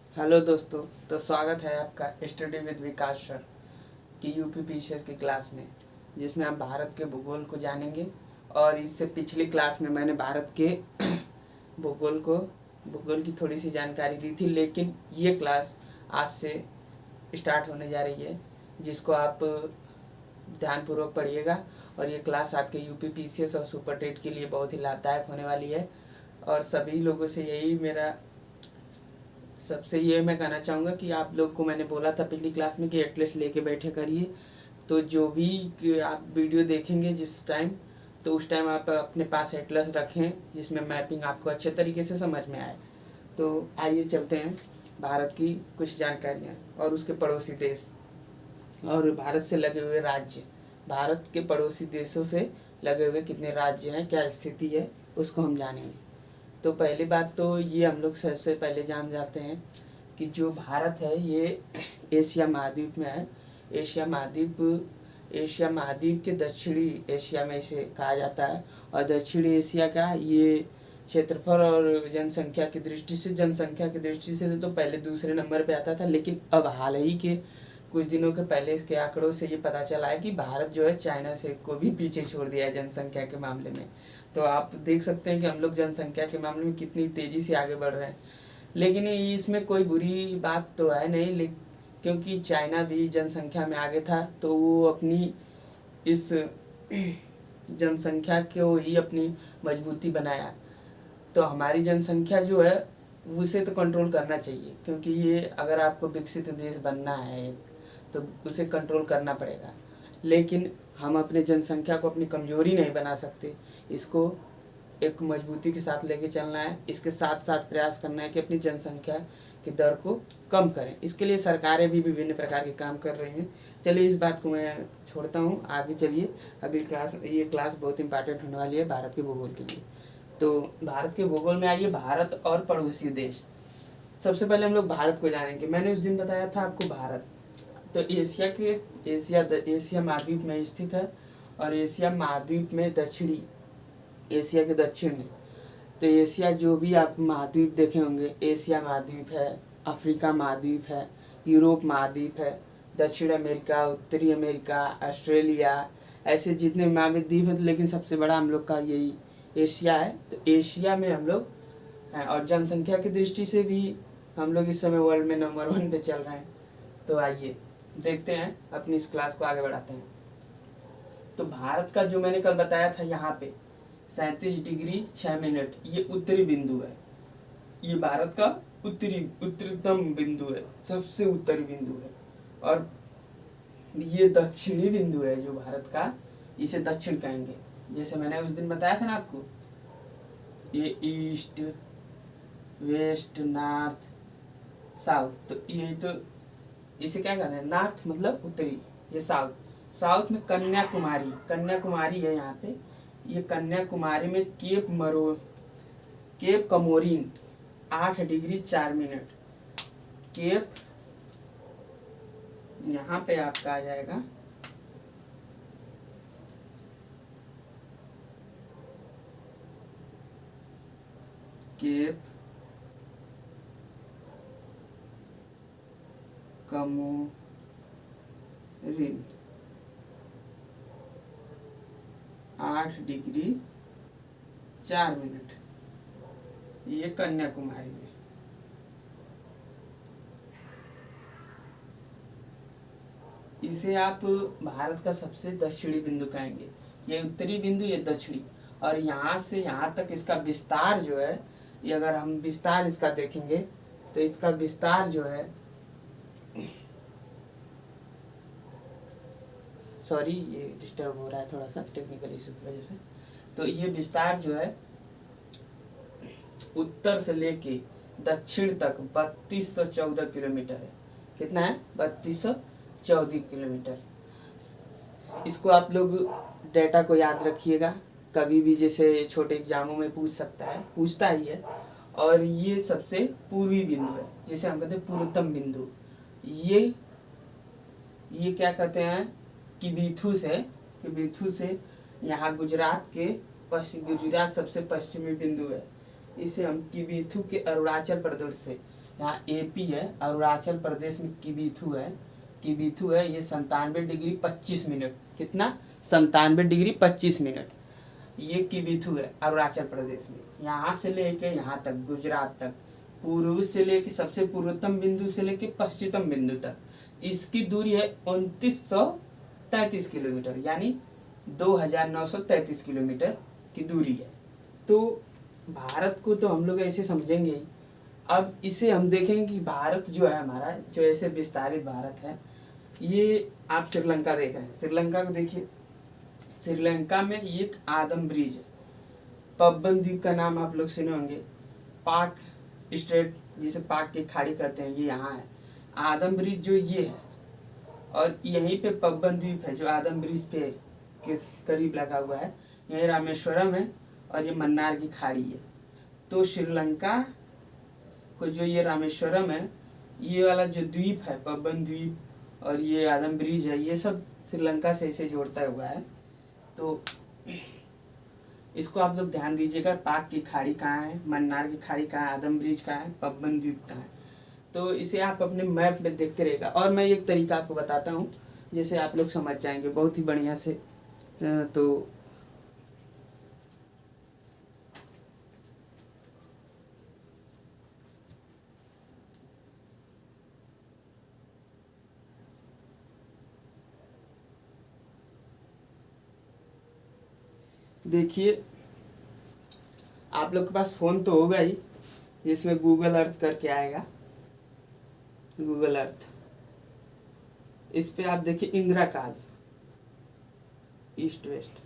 Hello दोस्तों। तो स्वागत है आपका स्टडी विद विकास सर की यूपी पीसीएस की क्लास में, जिसमें आप भारत के भूगोल को जानेंगे। और इससे पिछली क्लास में मैंने भारत के भूगोल की थोड़ी सी जानकारी दी थी, लेकिन ये क्लास आज से स्टार्ट होने जा रही है, जिसको आप ध्यानपूर्वक पढ़िएगा। और ये क्लास आपके यूपी पीसीएस और सुपर टेट के लिए बहुत ही लाभदायक होने वाली है। और सभी लोगों से सबसे ये मैं कहना चाहूँगा कि आप लोग को मैंने बोला था पिछली क्लास में कि एटलस लेके बैठे करिए। तो जो भी आप वीडियो देखेंगे जिस टाइम, तो उस टाइम आप अपने पास एटलस रखें, जिसमें मैपिंग आपको अच्छे तरीके से समझ में आए। तो आइए चलते हैं भारत की कुछ जानकारियाँ और उसके पड़ोसी देश और भारत से लगे हुए राज्य। भारत के पड़ोसी देशों से लगे हुए कितने राज्य हैं, क्या स्थिति है, उसको हम जानेंगे। तो पहली बात तो ये हम लोग सबसे पहले जान जाते हैं कि जो भारत है ये एशिया महाद्वीप में है। एशिया महाद्वीप के दक्षिणी एशिया में इसे कहा जाता है। और दक्षिणी एशिया का ये क्षेत्रफल और जनसंख्या की दृष्टि से तो पहले दूसरे नंबर पे आता था, लेकिन अब हाल ही के कुछ दिनों के पहले इसके आंकड़ों से ये पता चला है कि भारत जो है चाइना से को भी पीछे छोड़ दिया है जनसंख्या के मामले में। तो आप देख सकते हैं कि हम लोग जनसंख्या के मामले में कितनी तेज़ी से आगे बढ़ रहे हैं। लेकिन इसमें कोई बुरी बात तो है नहीं, क्योंकि चाइना भी जनसंख्या में आगे था, तो वो अपनी इस जनसंख्या को ही अपनी मजबूती बनाया। तो हमारी जनसंख्या जो है उसे तो कंट्रोल करना चाहिए, क्योंकि ये अगर आपको विकसित देश बनना है तो उसे कंट्रोल करना पड़ेगा। लेकिन हम अपने जनसंख्या को अपनी कमजोरी नहीं बना सकते, इसको एक मजबूती के साथ लेके चलना है। इसके साथ साथ प्रयास करना है कि अपनी जनसंख्या की दर को कम करें। इसके लिए सरकारें भी विभिन्न प्रकार के काम कर रही हैं। चलिए इस बात को मैं छोड़ता हूँ, आगे चलिए अगली क्लास। ये क्लास बहुत इंपॉर्टेंट होने वाली है भारत के भूगोल के लिए। तो भारत के भूगोल में आइए, भारत और पड़ोसी देश। सबसे पहले हम लोग भारत को जानेंगे। मैंने उस दिन बताया था आपको भारत तो एशिया महाद्वीप में स्थित है। और एशिया महाद्वीप में दक्षिणी एशिया के दक्षिण में, तो एशिया जो भी आप महाद्वीप देखे होंगे, एशिया महाद्वीप है, अफ्रीका महाद्वीप है, यूरोप महाद्वीप है, दक्षिण अमेरिका, उत्तरी अमेरिका, ऑस्ट्रेलिया, ऐसे जितने महाद्वीप हैं, लेकिन सबसे बड़ा हम लोग का यही एशिया है। तो एशिया में हम लोग हैं, और जनसंख्या की दृष्टि से भी हम लोग इस समय वर्ल्ड में नंबर 1 पे चल रहे हैं। तो आइए देखते हैं, अपनी इस क्लास को आगे बढ़ाते हैं। तो भारत का जो मैंने कल बताया था, यहाँ पे 37 डिग्री 6 मिनट ये उत्तरी बिंदु है। ये भारत का उत्तरतम बिंदु है, सबसे उत्तरी बिंदु है। और ये दक्षिणी बिंदु है जो भारत का, इसे दक्षिण कहेंगे। जैसे मैंने उस दिन बताया था ना आपको, ये ईस्ट वेस्ट नॉर्थ साउथ, तो ये तो इसे क्या कहते हैं, नॉर्थ मतलब उत्तरी, ये साउथ में कन्याकुमारी है यहाँ पे। ये कन्याकुमारी में cap Comorin 8 degree 4 minute. Cap यहाँ पे आपका आ जाएगा केप कमोरिन 8 डिग्री 4 मिनट, ये कन्याकुमारी में। इसे आप भारत का सबसे दक्षिणी बिंदु कहेंगे। ये उत्तरी बिंदु, ये दक्षिणी। और यहाँ से यहाँ तक इसका विस्तार जो है, ये अगर हम विस्तार इसका देखेंगे तो इसका विस्तार जो है, सॉरी ये डिस्टर्ब हो रहा है थोड़ा सा टेक्निकल इशू की वजह से। तो ये विस्तार जो है उत्तर से लेके दक्षिण तक 3214 किलोमीटर है। कितना है? 3214 किलोमीटर। इसको आप लोग डेटा को याद रखिएगा, कभी भी जैसे छोटे एग्जामों में पूछता ही है। और ये सबसे पूर्वी बिंदु है, जिसे हम कहते हैं पूर्वतम बिंदु। ये क्या कहते हैं, किबिथु से यहाँ गुजरात सबसे पश्चिमी बिंदु है। इसे हम किबिथु के अरुणाचल प्रदेश से यहाँ AP है, अरुणाचल प्रदेश में किबीथू है, किबीथू है, ये 97 डिग्री 25 मिनट, कितना 97 डिग्री 25 मिनट, ये किबीथू है अरुणाचल प्रदेश में। यहाँ से लेके यहाँ तक गुजरात तक, पूर्व से लेके सबसे पूर्वतम बिंदु से लेके पश्चिमतम बिंदु तक इसकी दूरी है 2933 किलोमीटर, यानी 2933 किलोमीटर की दूरी है। तो भारत को तो हम लोग ऐसे समझेंगे ही। अब इसे हम देखेंगे कि भारत जो है हमारा, जो ऐसे विस्तारित भारत है, ये आप श्रीलंका देख रहे हैं, श्रीलंका को देखिए, श्रीलंका में एक आदम ब्रिज है, पबन द्वीप का नाम आप लोग सुने होंगे, पाक स्ट्रेट जिसे पाक की खाड़ी कहते हैं, ये यहाँ है आदम ब्रिज जो ये है, और यहीं पे पबन द्वीप है जो आदम ब्रिज पे के करीब लगा हुआ है, यही रामेश्वरम है, और ये मन्नार की खाड़ी है। तो श्रीलंका को जो ये रामेश्वरम है, ये वाला जो द्वीप है पबन द्वीप और ये आदम ब्रिज है, ये सब श्रीलंका से इसे जोड़ता हुआ है। तो इसको आप लोग ध्यान दीजिएगा, पाक की खाड़ी कहाँ है, मन्नार की खाड़ी कहाँ है, आदम ब्रिज कहाँ है, पबन द्वीप कहाँ है। तो इसे आप अपने मैप में देखते रहेगा। और मैं एक तरीका आपको बताता हूँ जैसे आप लोग समझ जाएंगे बहुत ही बढ़िया से। तो देखिए, आप लोग के पास फ़ोन तो होगा ही, जिसमें गूगल अर्थ करके आएगा, गूगल अर्थ। इस पे आप देखिए इंदिरा काल, ईस्ट वेस्ट,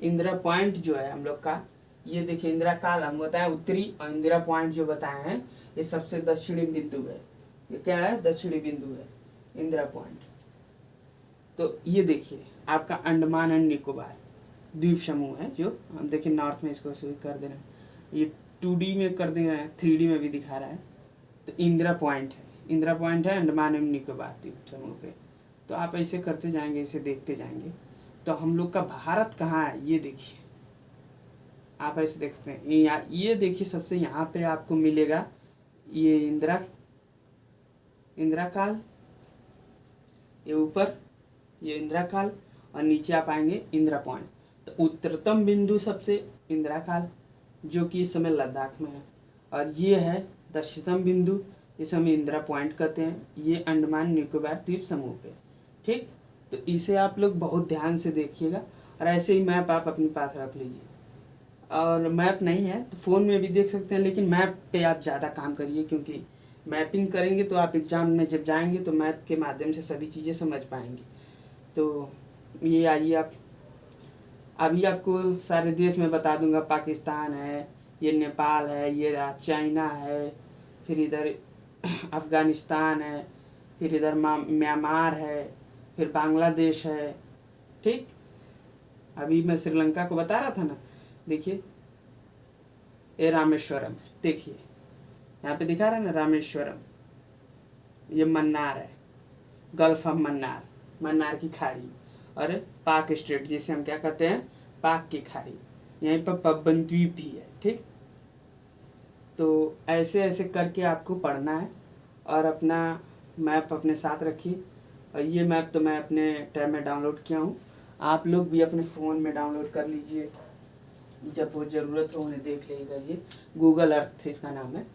इंदिरा पॉइंट जो है हम लोग का, ये देखिए इंदिरा काल हम बताएं उत्तरी, और इंदिरा पॉइंट जो बताए हैं ये सबसे दक्षिणी बिंदु है। ये क्या है? दक्षिणी बिंदु है इंदिरा पॉइंट। तो ये देखिए आपका अंडमान एंड निकोबार द्वीप समूह है, जो हम देखिए नॉर्थ में इसको कर दे रहे हैं, ये 2D में कर दे रहे हैं, 3D में भी दिखा रहा है। तो इंदिरा पॉइंट है, इंदिरा पॉइंट है अंडमान एंड निकोबार द्वीप समूह पे। तो आप ऐसे करते जाएंगे, इसे देखते जाएंगे। तो हम लोग का भारत कहाँ है ये देखिए, आप ऐसे देखते हैं, ये देखिए सबसे यहाँ पे आपको मिलेगा ये इंदिरा काल, ये ऊपर ये इंदिरा काल, और नीचे आप आएंगे इंदिरा पॉइंट। तो उत्तरतम बिंदु सबसे इंदिरा काल जो कि इस समय लद्दाख में है, और ये है दक्षिणतम बिंदु, इसे हम इंदिरा पॉइंट कहते हैं, ये अंडमान निकोबार द्वीप समूह पे। ठीक, तो इसे आप लोग बहुत ध्यान से देखिएगा, और ऐसे ही मैप आप अपने पास रख लीजिए। और मैप नहीं है तो फ़ोन में भी देख सकते हैं, लेकिन मैप पे आप ज़्यादा काम करिए, क्योंकि मैपिंग करेंगे तो आप एग्ज़ाम में जब जाएंगे तो मैप के माध्यम से सभी चीज़ें समझ पाएंगे। तो ये आइए, आप अभी आपको सारे देश में बता दूंगा, पाकिस्तान है, ये नेपाल है, ये चाइना है, फिर इधर अफ़गानिस्तान है, फिर इधर म्यांमार है, फिर बांग्लादेश है। ठीक, अभी मैं श्रीलंका को बता रहा था ना, देखिए ये रामेश्वरम है, देखिए यहाँ पे दिखा रहा है ना रामेश्वरम, ये मन्नार है, गल्फ ऑफ मन्नार, मन्नार की खाड़ी, और पाक स्ट्रेट जिसे हम क्या कहते हैं, पाक की खाड़ी, यहीं पर पबन द्वीप भी है। ठीक, तो ऐसे ऐसे करके आपको पढ़ना है, और अपना मैप अपने साथ रखिए। और ये मैप तो मैं अपने टैब में डाउनलोड किया हूँ, आप लोग भी अपने फ़ोन में डाउनलोड कर लीजिए, जब वो ज़रूरत हो उन्हें देख लीजिएगा। ये गूगल अर्थ इसका नाम है,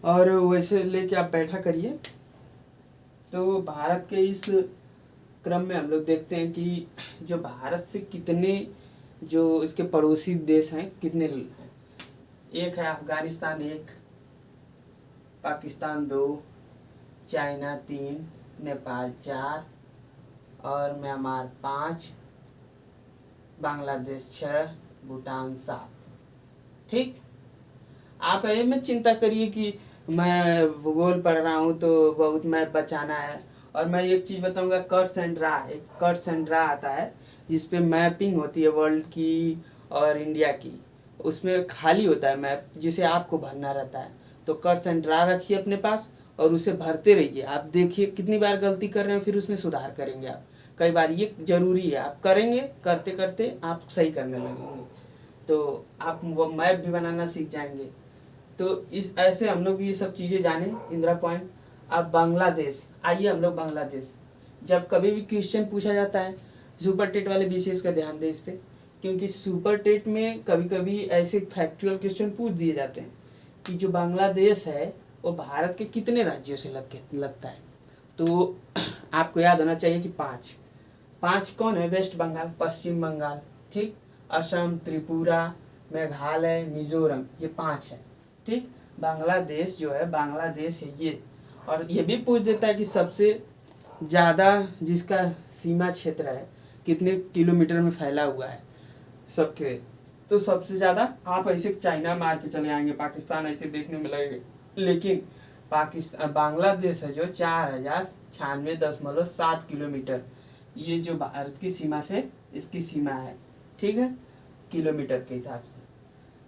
और वैसे लेके आप बैठा करिए। तो भारत के इस क्रम में हम लोग देखते हैं कि जो भारत से कितने जो इसके पड़ोसी देश हैं कितने हैं। एक है अफ़गानिस्तान, एक पाकिस्तान, 2 चाइना, 3 नेपाल, 4 और म्यांमार, 5 बांग्लादेश, 6 भूटान, 7। ठीक, आप ये मत चिंता करिए कि मैं भूगोल पढ़ रहा हूँ तो बहुत मैप बचाना है। और मैं एक चीज़ बताऊँगा, कर्स एंड ड्रा, एक कर्स एंड ड्रा आता है जिस पे मैपिंग होती है वर्ल्ड की और इंडिया की, उसमें खाली होता है मैप जिसे आपको भरना रहता है। तो कर्स एंड ड्रा रखिए अपने पास, और उसे भरते रहिए। आप देखिए कितनी बार गलती कर रहे हैं, फिर उसमें सुधार करेंगे आप। कई बार ये ज़रूरी है, आप करेंगे, करते करते आप सही करने लगेंगे, तो आप वो मैप भी बनाना सीख जाएंगे। तो इस ऐसे हम लोग ये सब चीज़ें जाने इंदिरा पॉइंट। अब बांग्लादेश, आइए हम लोग बांग्लादेश। जब कभी भी क्वेश्चन पूछा जाता है, सुपर टेट वाले विशेष का ध्यान दें इस पर, क्योंकि सुपर टेट में कभी कभी ऐसे फैक्चुअल क्वेश्चन पूछ दिए जाते हैं कि जो बांग्लादेश है वो भारत के कितने राज्यों से लगता है। तो आपको याद होना चाहिए कि पाँच कौन है? वेस्ट बंगाल, पश्चिम बंगाल, ठीक, असम, त्रिपुरा, मेघालय, मिजोरम, ये 5 है, ठीक। बांग्लादेश जो है, बांग्लादेश है ये। और ये भी पूछ देता है कि सबसे ज़्यादा जिसका सीमा क्षेत्र है कितने किलोमीटर में फैला हुआ है सबके। तो सबसे ज़्यादा आप ऐसे चाइना मार के चले आएंगे, पाकिस्तान ऐसे देखने में लगेगा, लेकिन बांग्लादेश है जो 4096.7 किलोमीटर, ये जो भारत की सीमा से इसकी सीमा है, ठीक है, किलोमीटर के हिसाब से।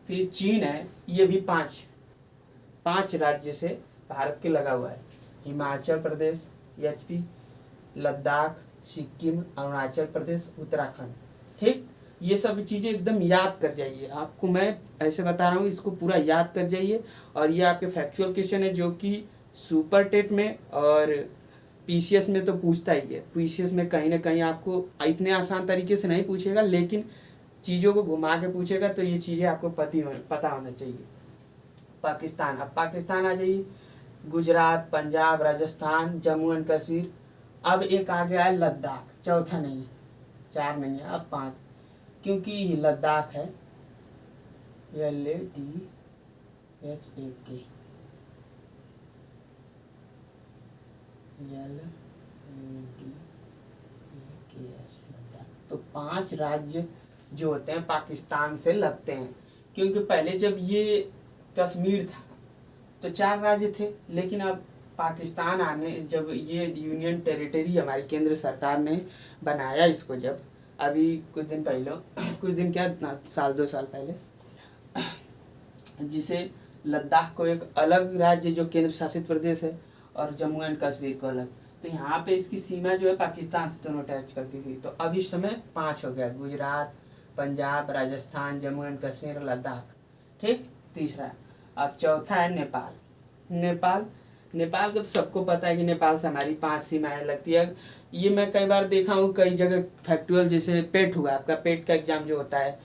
फिर चीन है, ये भी 5 राज्य से भारत के लगा हुआ है। हिमाचल प्रदेश, एचपी, लद्दाख, सिक्किम, अरुणाचल प्रदेश, उत्तराखंड, ठीक। ये सब चीज़ें एकदम याद कर जाइए। आपको मैं ऐसे बता रहा हूँ, इसको पूरा याद कर जाइए। और ये आपके फैक्चुअल क्वेश्चन है जो कि सुपर टेट में और पीसीएस में तो पूछता ही है। पीसीएस में कहीं ना कहीं आपको इतने आसान तरीके से नहीं पूछेगा, लेकिन चीज़ों को घुमा के पूछेगा, तो ये चीज़ें आपको पता होना चाहिए। पाकिस्तान, अब पाकिस्तान आ जाइए। गुजरात, पंजाब, राजस्थान, जम्मू एंड कश्मीर। अब एक आ गया है लद्दाख, चौथा नहीं है, 4 नहीं है, अब 5, क्योंकि लद्दाख है, LADHAK, तो 5 राज्य जो होते हैं पाकिस्तान से लगते हैं। क्योंकि पहले जब ये कश्मीर था तो 4 राज्य थे, लेकिन अब पाकिस्तान आने, जब ये यूनियन टेरिटरी हमारी केंद्र सरकार ने बनाया इसको, जब अभी कुछ दिन पहले, कुछ दिन क्या, साल 2 साल पहले, जिसे लद्दाख को एक अलग राज्य जो केंद्र शासित प्रदेश है और जम्मू एंड कश्मीर को अलग, तो यहाँ पे इसकी सीमा जो है पाकिस्तान से दोनों अटैच करती थी। तो अब इस समय 5 हो गया, गुजरात, पंजाब, राजस्थान, जम्मू एंड कश्मीर, लद्दाख, ठीक, तीसरा। अब चौथा है नेपाल। नेपाल को तो सबको पता है कि नेपाल से हमारी 5 सीमाएं लगती है। ये मैं कई बार देखा हूँ, कई जगह फैक्चुअल, जैसे पेट हुआ, आपका पेट का एग्जाम जो होता है,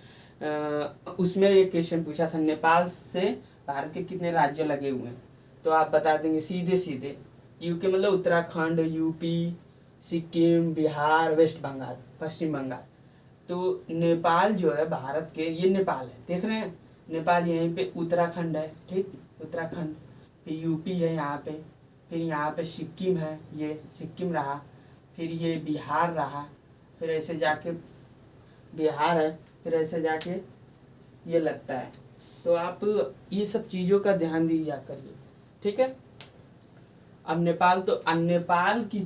उसमें ये क्वेश्चन पूछा था, नेपाल से भारत के कितने राज्य लगे हुए हैं, तो आप बता देंगे सीधे यूके मतलब उत्तराखंड, यूपी, सिक्किम, बिहार, वेस्ट बंगाल, पश्चिम बंगाल। तो नेपाल जो है भारत के, ये नेपाल है, देख रहे हैं, नेपाल यहीं पे उत्तराखंड है, ठीक, उत्तराखंड, फिर यूपी है यहाँ पे, फिर यहाँ पे सिक्किम है, ये सिक्किम रहा, फिर ये बिहार रहा, फिर ऐसे जाके बिहार है, फिर ऐसे जाके ये लगता है। तो आप ये सब चीज़ों का ध्यान दिया करिए, ठीक है। अब नेपाल की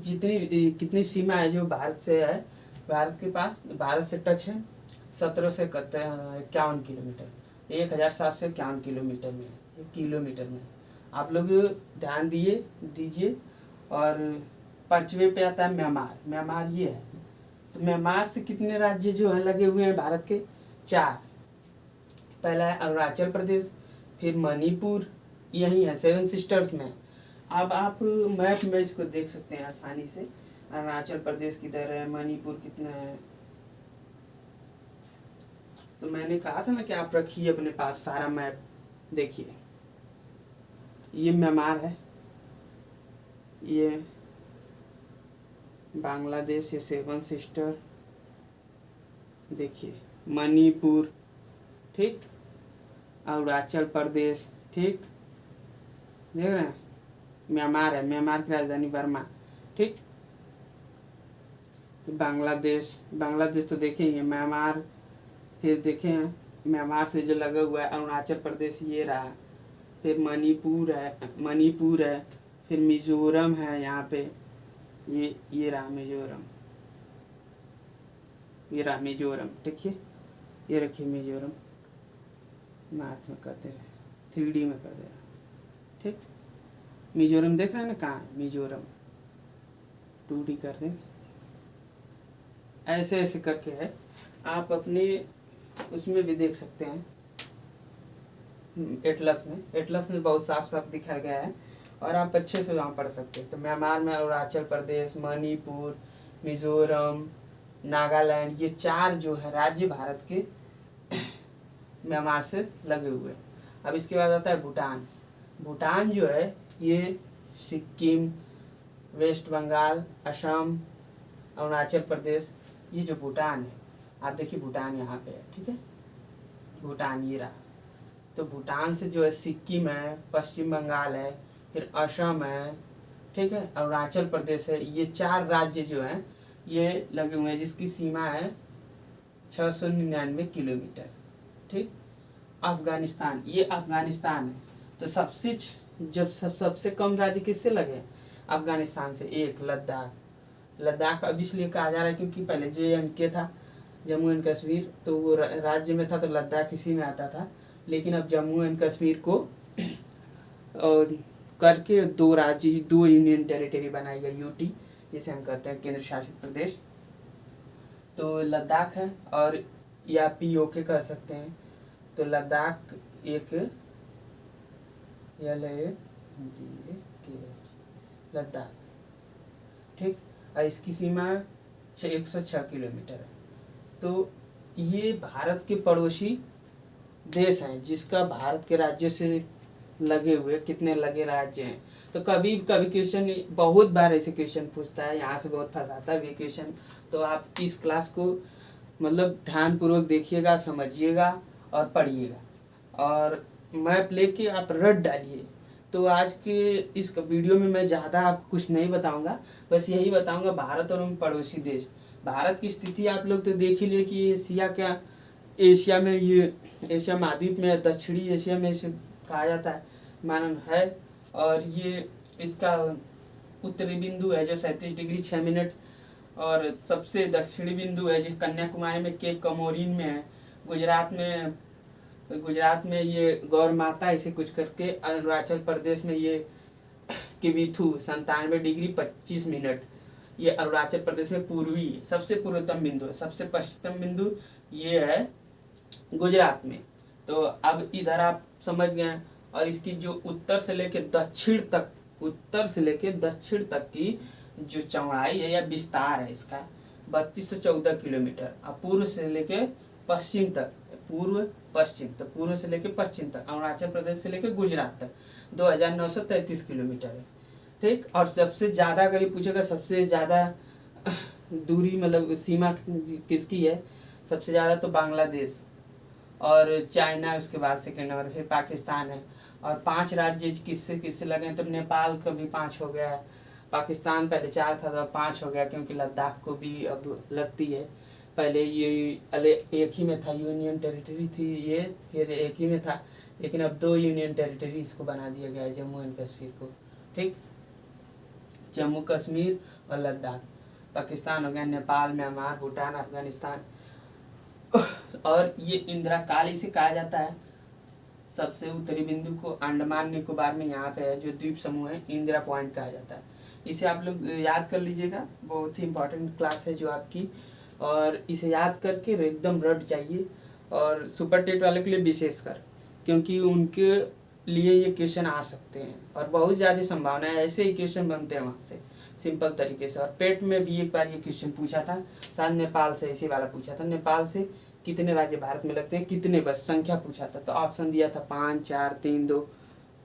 कितनी सीमा है जो भारत से है, भारत के पास, भारत से टच है 1751 किलोमीटर, 1751 किलोमीटर में, किलोमीटर में। आप लोग ध्यान दीजिए। और 5वें पे आता है म्यांमार ये है। तो म्यांमार से कितने राज्य जो है लगे हुए हैं भारत के? 4। पहला है अरुणाचल प्रदेश, फिर मणिपुर, यही है 7 सिस्टर्स में। अब आप मैप में इसको देख सकते हैं आसानी से, अरुणाचल प्रदेश किधर है, मणिपुर कितना है। तो मैंने कहा था ना कि आप रखिए अपने पास सारा मैप। देखिए ये म्यांमार है, ये बांग्लादेश, ये 7 सिस्टर, देखिए मणिपुर, ठीक, अरुणाचल प्रदेश, ठीक, देख रहे हैं, म्यांमार है, म्यांमार की राजधानी बर्मा, ठीक, बांग्लादेश तो देखें ये म्यांमार, फिर देखें म्यांमार से जो लगा हुआ है अरुणाचल प्रदेश ये रहा, फिर मणिपुर है, फिर मिजोरम है यहाँ पे, ये रहा मिजोरम, देखिए, ये रखिए मिजोरम, मैथ में करते रहे, 3D में कर दे रहा, ठीक, मिजोरम देख रहे हैं ना, कहाँ है मिजोरम, 2D कर दें, ऐसे ऐसे करके है। आप अपने उसमें भी देख सकते हैं, एटलस में बहुत साफ साफ दिखाया गया है और आप अच्छे से वहाँ पढ़ सकते हैं। तो म्यांमार में अरुणाचल प्रदेश, मणिपुर, मिजोरम, नागालैंड, ये 4 जो है राज्य भारत के म्यांमार से लगे हुए हैं। अब इसके बाद आता है भूटान। भूटान जो है ये सिक्किम, वेस्ट बंगाल, असम, अरुणाचल प्रदेश, ये जो भूटान है, आप देखिए भूटान यहाँ पे है, ठीक है, भूटान ये रहा। तो भूटान से जो है सिक्किम है, पश्चिम बंगाल है, फिर असम है, ठीक है, अरुणाचल प्रदेश है, ये 4 राज्य जो हैं ये लगे हुए हैं, जिसकी सीमा है 699 किलोमीटर, ठीक। अफगानिस्तान, ये अफगानिस्तान है। तो सबसे कम राज्य किससे लगे? अफगानिस्तान से। एक लद्दाख अब इसलिए कहा जा रहा है क्योंकि पहले JNK था, जम्मू एंड कश्मीर, तो वो राज्य में था, तो लद्दाख इसी में आता था। लेकिन अब जम्मू एंड कश्मीर को करके 2 राज्य, 2 यूनियन टेरिटरी बनाई गई, UT जिसे हम कहते हैं केंद्र शासित प्रदेश। तो लद्दाख है और या POK कह सकते हैं। तो लद्दाख एक लद्दाख, ठीक, और इसकी सीमा 106 किलोमीटर है। तो ये भारत के पड़ोसी देश हैं, जिसका भारत के राज्य से लगे हुए कितने लगे राज्य हैं। तो कभी कभी क्वेश्चन, बहुत बार ऐसे क्वेश्चन पूछता है, यहाँ से बहुत फंसाता है क्वेश्चन। तो आप इस क्लास को मतलब ध्यानपूर्वक देखिएगा, समझिएगा और पढ़िएगा और मैप लेके आप रट डालिए। तो आज के इस वीडियो में मैं ज़्यादा आपको कुछ नहीं बताऊंगा, बस यही बताऊंगा भारत और उन पड़ोसी देश। भारत की स्थिति आप लोग तो देख ही लिए कि एशिया में, ये एशिया महाद्वीप में, दक्षिणी एशिया में इसे कहा जाता है, मानव है। और ये इसका उत्तरी बिंदु है जो 37 डिग्री 6 मिनट, और सबसे दक्षिणी बिंदु है जो कन्याकुमारी में केप कमोरिन में है। गुजरात में ये गौर माता इसे कुछ करके, अरुणाचल प्रदेश में ये किबिथु 97 डिग्री 25 मिनट, ये अरुणाचल प्रदेश में पूर्वी सबसे पूर्वतम बिंदु है। सबसे पश्चिम बिंदु ये है गुजरात में। तो अब इधर आप समझ गए। और इसकी जो उत्तर से लेकर दक्षिण तक की जो चौड़ाई है या विस्तार है इसका 3214 किलोमीटर। अब पूर्व से लेकर पश्चिम तक, पूर्व से लेकर पश्चिम तक, अरुणाचल प्रदेश से लेकर गुजरात तक 2933 किलोमीटर है, ठीक। और सबसे ज़्यादा अगर ये पूछेगा सबसे ज़्यादा दूरी मतलब सीमा किसकी है, सबसे ज़्यादा तो बांग्लादेश और चाइना, उसके बाद सेकेंड नंबर, फिर पाकिस्तान है। और 5 राज्य किससे लगे तो नेपाल का भी 5 हो गया है, पाकिस्तान पहले 4 था तो 5 हो गया, क्योंकि लद्दाख को भी अब लगती है। पहले ये एक ही में था, यूनियन टेरिटरी थी ये, फिर एक ही में था, लेकिन अब 2 यूनियन टेरिटरी इसको बना दिया गया है, जम्मू एंड कश्मीर को, ठीक। जम्मू कश्मीर और लद्दाख। पाकिस्तान हो गया, नेपाल, म्यांमार, भूटान, अफगानिस्तान। और ये इंदिरा काल इसे कहा जाता है। सबसे उत्तरी बिंदु को अंडमान निकोबार में यहाँ पे है जो द्वीप समूह है, इंदिरा पॉइंट कहा जाता है। इसे आप लोग याद कर लीजिएगा, बहुत ही इंपॉर्टेंट क्लास है जो आपकी, और इसे याद करके एकदम रट जाइए। और सुपर टेट वाले के लिए विशेषकर, क्योंकि उनके लिए ये क्वेश्चन आ सकते हैं और बहुत ज़्यादा संभावना है ऐसे ही क्वेश्चन बनते हैं वहाँ से सिंपल तरीके से। और पेट में भी एक बार ये क्वेश्चन पूछा था, शायद नेपाल से इसी वाला पूछा था, नेपाल से कितने राज्य भारत में लगते हैं, कितने, बस संख्या पूछा था। तो ऑप्शन दिया था 5, 4, 3, 2।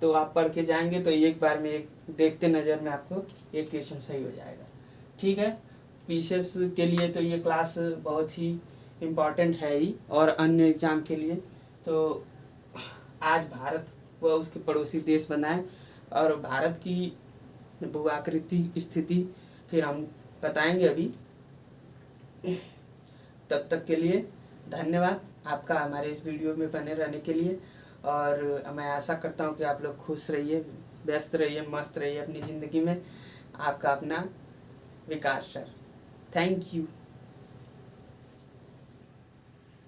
तो आप पढ़ के जाएंगे तो एक बार में एक देखते नज़र में आपको एक क्वेश्चन सही हो जाएगा, ठीक है। पीसीएस के लिए तो ये क्लास बहुत ही इम्पॉर्टेंट है ही, और अन्य एग्जाम के लिए। तो आज भारत व उसके पड़ोसी देश बनाए और भारत की भूआकृति स्थिति फिर हम बताएंगे अभी। तब तक के लिए धन्यवाद आपका हमारे इस वीडियो में बने रहने के लिए, और मैं आशा करता हूँ कि आप लोग खुश रहिए, व्यस्त रहिए, मस्त रहिए अपनी ज़िंदगी में। आपका अपना विकास सर। Thank you.